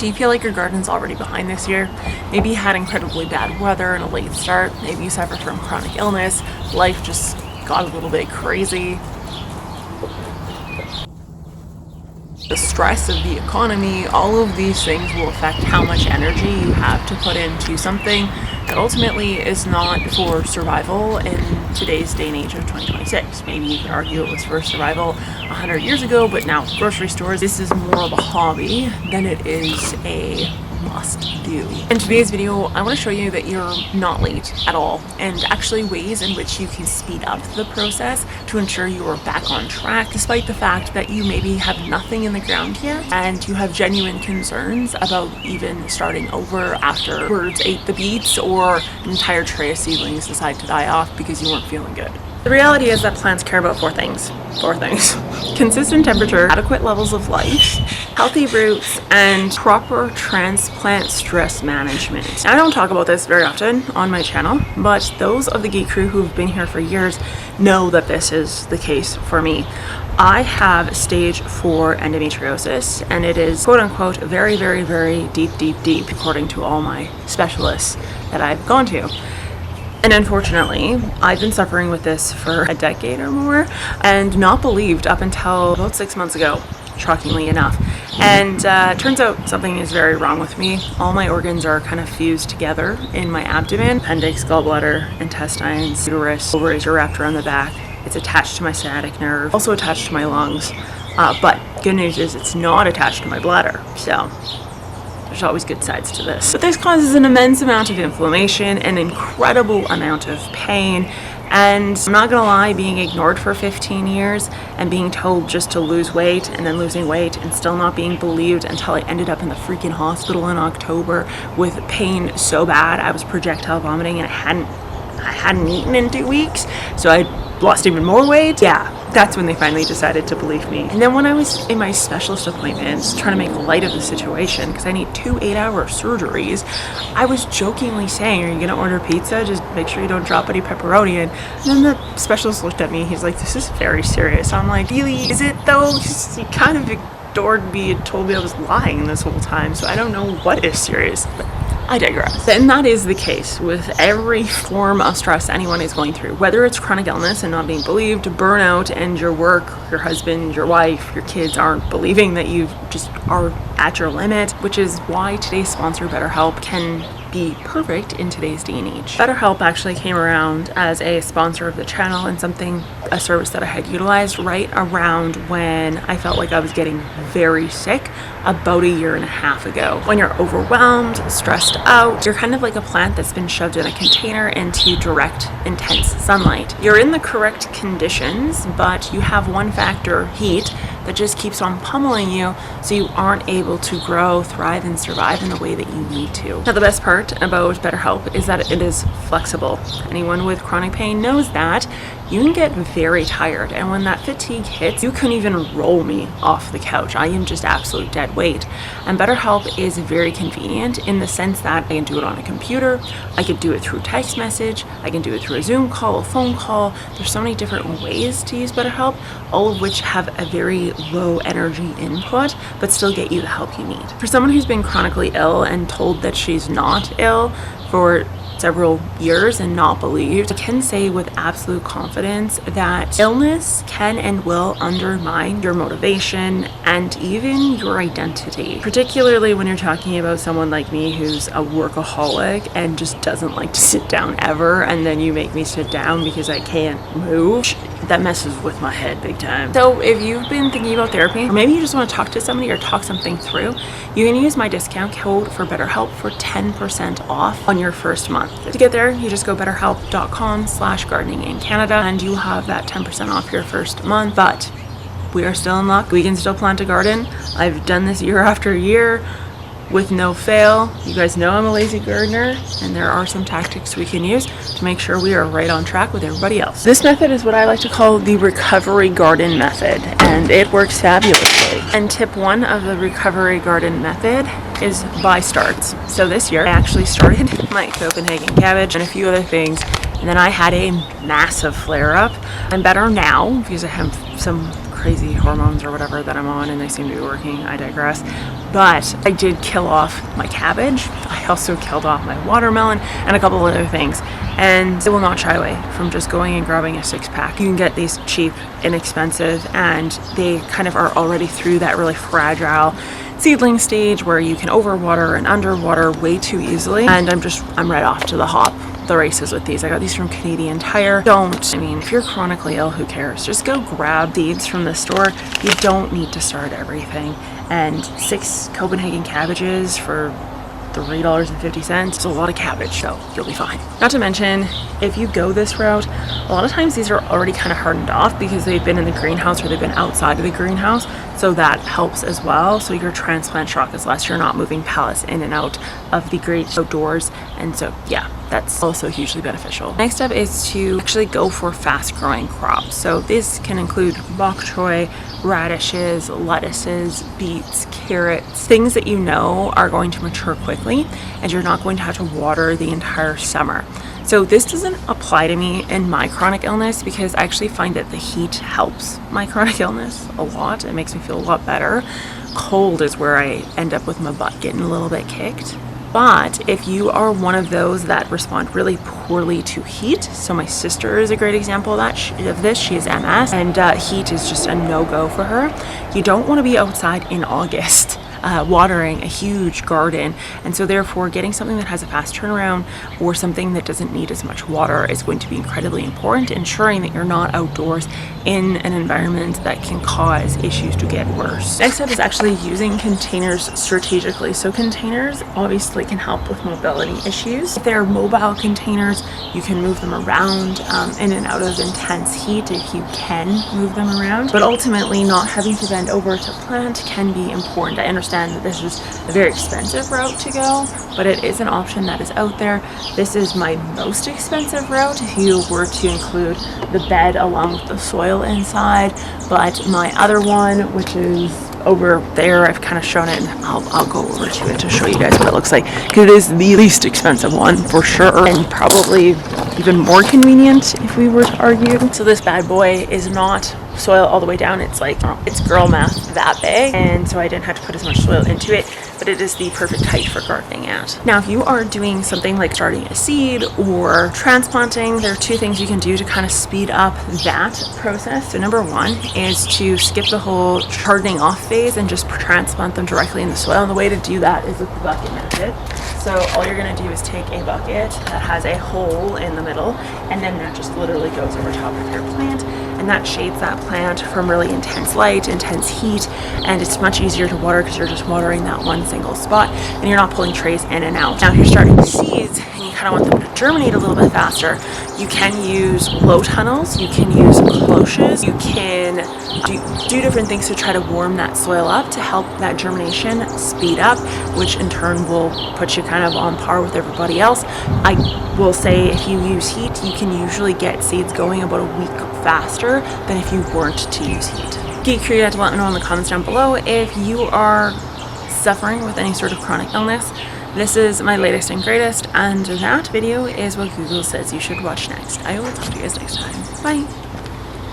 Do you feel like your garden's already behind this year? Maybe you had incredibly bad weather and a late start. Maybe you suffer from chronic illness. Life just got a little bit crazy. The stress of the economy, all of these things will affect how much energy you have to put into something that ultimately is not for survival in today's day and age of 2026. Maybe you can argue it was for survival 100 years ago, but now grocery stores, this is more of a hobby than it is a must do. In today's video, I want to show you that you're not late at all, and actually ways in which you can speed up the process to ensure you are back on track, despite the fact that you maybe have nothing in the ground yet and you have genuine concerns about even starting over after birds ate the beets or an entire tray of seedlings decide to die off because you weren't feeling good. The reality is that plants care about four things. Consistent temperature, adequate levels of light, healthy roots, and proper transplant stress management. Now, I don't talk about this very often on my channel, but those of the Geek crew who've been here for years know that this is the case for me. I have stage 4 endometriosis, and it is quote unquote very, very, very deep, according to all my specialists that I've gone to. And unfortunately, I've been suffering with this for a decade or more and not believed up until about 6 months ago, shockingly enough. And turns out something is very wrong with me. All my organs are kind of fused together in my abdomen. Appendix, gallbladder, intestines, uterus, ovaries are wrapped around the back. It's attached to my sciatic nerve, also attached to my lungs. But good news is it's not attached to my bladder. So there's always good sides to this. But this causes an immense amount of inflammation, an incredible amount of pain, and I'm not gonna lie, being ignored for 15 years and being told just to lose weight and then losing weight and still not being believed until I ended up in the freaking hospital in October with pain so bad I was projectile vomiting and I hadn't eaten in 2 weeks, so I lost even more weight. Yeah, that's when they finally decided to believe me. And then when I was in my specialist appointments trying to make light of the situation because I need 2 8-hour surgeries, I was jokingly saying, are you gonna order pizza? Just make sure you don't drop any pepperoni in. And then the specialist looked at me, he's like, this is very serious. I'm like, really, is it though? He kind of ignored me and told me I was lying this whole time, so I don't know what is serious. But I digress. And that is the case with every form of stress anyone is going through, whether it's chronic illness and not being believed, burnout, and your work, your husband, your wife, your kids aren't believing that you just are at your limit, which is why today's sponsor, BetterHelp, can be perfect in today's day and age. BetterHelp actually came around as a sponsor of the channel and a service that I had utilized right around when I felt like I was getting very sick about 1.5 years ago. When you're overwhelmed, stressed out, you're kind of like a plant that's been shoved in a container into direct, intense sunlight. You're in the correct conditions, but you have one factor, heat, that just keeps on pummeling you, so you aren't able to grow, thrive, and survive in the way that you need to. Now, the best part about BetterHelp is that it is flexible. Anyone with chronic pain knows that you can get very tired, and when that fatigue hits, you couldn't even roll me off the couch. I am just absolute dead weight. And BetterHelp is very convenient in the sense that I can do it on a computer, I can do it through text message, I can do it through a Zoom call, a phone call. There's so many different ways to use BetterHelp, all of which have a very low energy input, but still get you the help you need. For someone who's been chronically ill and told that she's not ill for several years and not believed, I can say with absolute confidence that illness can and will undermine your motivation and even your identity, particularly when you're talking about someone like me who's a workaholic and just doesn't like to sit down ever, and then you make me sit down because I can't move. That messes with my head big time. So if you've been thinking about therapy, or maybe you just want to talk to somebody or talk something through, you can use my discount code for BetterHelp for 10% off on your first month. To get there, you just go betterhelp.com/gardening in Canada and you have that 10% off your first month. But we are still in luck. We can still plant a garden. I've done this year after year with no fail. You guys know I'm a lazy gardener, and there are some tactics we can use to make sure we are right on track with everybody else. This method is what I like to call the recovery garden method, and it works fabulously. And tip 1 of the recovery garden method is buy starts. So this year I actually started my Copenhagen cabbage and a few other things, and then I had a massive flare up. I'm better now because I have some crazy hormones or whatever that I'm on, and they seem to be working. I digress. But I did kill off my cabbage. I also killed off my watermelon and a couple of other things. And I will not shy away from just going and grabbing a 6-pack. You can get these cheap, inexpensive, and they kind of are already through that really fragile seedling stage where you can overwater and underwater way too easily. And I'm right off to the races with these. I got these from Canadian Tire. If you're chronically ill, who cares? Just go grab seeds from the store. You don't need to start everything. And 6 Copenhagen cabbages for $3.50. It's a lot of cabbage, so you'll be fine. Not to mention, if you go this route, a lot of times these are already kind of hardened off because they've been in the greenhouse or they've been outside of the greenhouse, so that helps as well. So your transplant shock is less. You're not moving pallets in and out of the great outdoors, and so yeah, that's also hugely beneficial. Next step is to actually go for fast growing crops. So this can include bok choy, radishes, lettuces, beets, carrots, things that you know are going to mature quickly and you're not going to have to water the entire summer. So this doesn't apply to me in my chronic illness because I actually find that the heat helps my chronic illness a lot. It makes me feel a lot better. Cold is where I end up with my butt getting a little bit kicked. But if you are one of those that respond really poorly to heat, so my sister is a great example of this. She has MS, and heat is just a no-go for her. You don't want to be outside in August watering a huge garden, and so therefore getting something that has a fast turnaround or something that doesn't need as much water is going to be incredibly important, ensuring that you're not outdoors in an environment that can cause issues to get worse. Next step is actually using containers strategically. So containers obviously can help with mobility issues. If they're mobile containers, you can move them around in and out of intense heat if you can move them around, but ultimately not having to bend over to plant can be important. I understand that this is a very expensive route to go, but it is an option that is out there. This is my most expensive route if you were to include the bed along with the soil inside, but my other one, which is over there, I've kind of shown it, and I'll go over to it to show you guys what it looks like, because it is the least expensive one for sure, and probably even more convenient if we were to argue. So this bad boy is not soil all the way down. It's like, it's girl math that big, and so I didn't have to put as much soil into it, but it is the perfect height for gardening at. Now, if you are doing something like starting a seed or transplanting, there are 2 things you can do to kind of speed up that process. So number 1 is to skip the whole hardening off phase and just transplant them directly in the soil, and the way to do that is with the bucket method. So all you're going to do is take a bucket that has a hole in the middle, and then that just literally goes over top of your plant, and that shades that plant from really intense light, intense heat, and it's much easier to water because you're just watering that one single spot and you're not pulling trays in and out. Now, if you're starting seeds and you kind of want them to germinate a little bit faster, you can use blow tunnels, you can use cloches, you can do different things to try to warm that soil up to help that germination speed up, which in turn will put you kind of on par with everybody else. I will say if you use heat, you can usually get seeds going about a week faster than if you weren't to use heat. Get curious, let me know in the comments down below if you are suffering with any sort of chronic illness. This is my latest and greatest, and that video is what Google says you should watch next. I will talk to you guys next time. Bye!